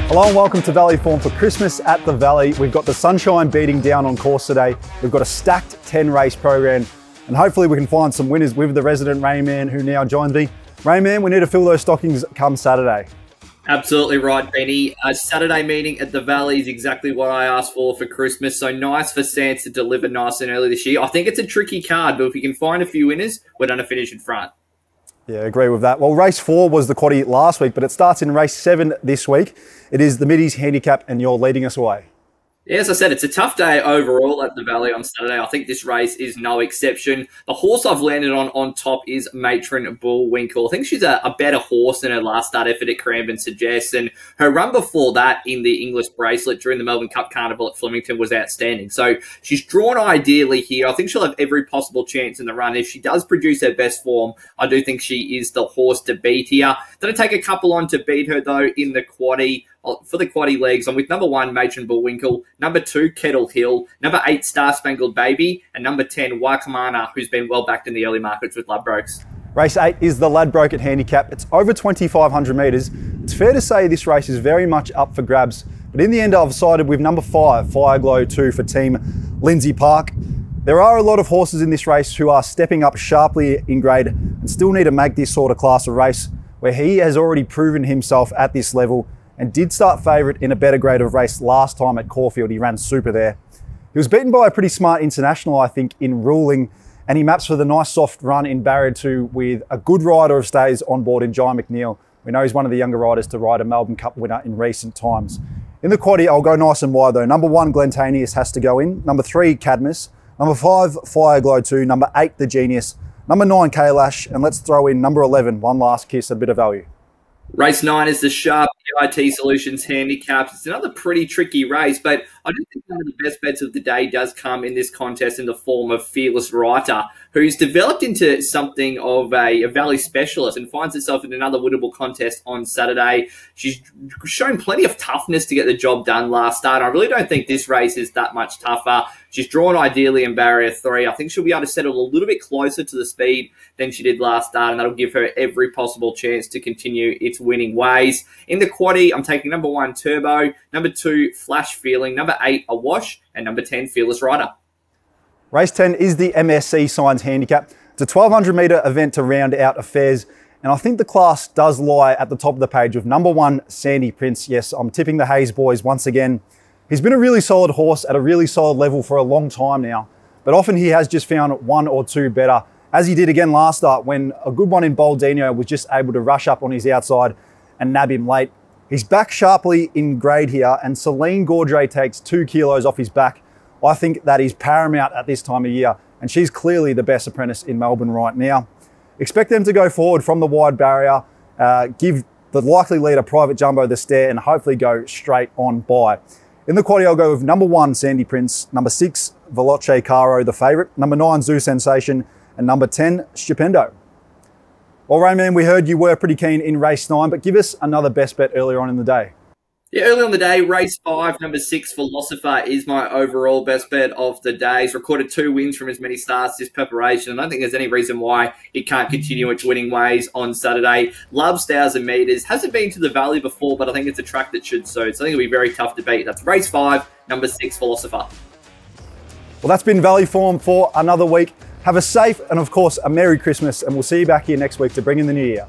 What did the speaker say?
Hello and welcome to Valley Form for Christmas at the Valley. We've got the sunshine beating down on course today. We've got a stacked 10 race program and hopefully we can find some winners with the resident Rayman who now joins me. Rayman, we need to fill those stockings come Saturday. Absolutely right, Benny. A Saturday meeting at the Valley is exactly what I asked for Christmas. So nice for Sands to deliver nice and early this year. I think it's a tricky card, but if we can find a few winners, we're going to finish in front. Yeah, agree with that. Well, race 4 was the quaddie last week, but it starts in race 7 this week. It is the Middies Handicap and you're leading us away. Yeah, as I said, it's a tough day overall at the Valley on Saturday. I think this race is no exception. The horse I've landed on top is Matron Bullwinkle. I think she's a better horse than her last start effort at Cranbourne suggests, and her run before that in the English Bracelet during the Melbourne Cup Carnival at Flemington was outstanding. So she's drawn ideally here. I think she'll have every possible chance in the run. If she does produce her best form, I do think she is the horse to beat here. Going to take a couple on to beat her, though, in the quaddie. For the quaddie legs, I'm with number 1, Matron Bullwinkle, number 2, Kettle Hill, number 8, Star Spangled Baby, and number 10, Wakamana, who's been well backed in the early markets with Ladbrokes. Race 8 is the Ladbroke at Handicap. It's over 2,500 metres. It's fair to say this race is very much up for grabs, but in the end I've sided with number 5, Fireglow 2 for team Lindsay Park. There are a lot of horses in this race who are stepping up sharply in grade and still need to make this sort of class of race where he has already proven himself at this level and did start favourite in a better grade of race last time at Caulfield. He ran super there. He was beaten by a pretty smart international, I think, in ruling, and he maps for the nice soft run in Barrier 2 with a good rider of stays on board in Jai McNeil. We know he's one of the younger riders to ride a Melbourne Cup winner in recent times. In the quaddie, I'll go nice and wide though. Number 1, Glentanius has to go in. Number 3, Cadmus. Number 5, Fireglow 2. Number 8, The Genius. Number 9, Kailash. And let's throw in number 11, One Last Kiss, a bit of value. Race 9 is the Sharp IT Solutions Handicaps. It's another pretty tricky race, but I do think one of the best bets of the day does come in this contest in the form of Fearless Writer, who's developed into something of a Valley specialist and finds herself in another winnable contest on Saturday. She's shown plenty of toughness to get the job done last start. I really don't think this race is that much tougher. She's drawn ideally in Barrier 3. I think she'll be able to settle a little bit closer to the speed than she did last start, and that'll give her every possible chance to continue its winning ways. In the quaddie, I'm taking number 1, Turbo, number 2, Flash Feeling, number 8, Awash, and number 10, Fearless Rider. Race 10 is the MSC Signs Handicap. It's a 1,200 metre event to round out affairs, and I think the class does lie at the top of the page with number 1, Sandy Prince. Yes, I'm tipping the Hayes boys once again. He's been a really solid horse at a really solid level for a long time now, but often he has just found 1 or 2 better, as he did again last start when a good one in Boldino was just able to rush up on his outside and nab him late. He's back sharply in grade here, and Celine Gaudray takes 2 kilos off his back. I think that is paramount at this time of year, and she's clearly the best apprentice in Melbourne right now. Expect them to go forward from the wide barrier, give the likely leader Private Jumbo the stare, and hopefully go straight on by. In the quaddie, I'll go with number 1, Sandy Prince, number 6, Veloce Caro, the favourite, number 9, Zoo Sensation, and number 10, Stupendo. Well, Rayman, we heard you were pretty keen in race 9, but give us another best bet earlier on in the day. Yeah, early on the day, race 5, number 6, Philosopher is my overall best bet of the day. It's recorded 2 wins from as many starts this preparation, and I don't think there's any reason why it can't continue its winning ways on Saturday. Loves 1,000 metres. Hasn't been to the Valley before, but I think it's a track that should suit. So I think it'll be very tough to beat. That's race 5, number 6, Philosopher. Well, that's been Valley Form for another week. Have a safe and, of course, a Merry Christmas, and we'll see you back here next week to bring in the new year.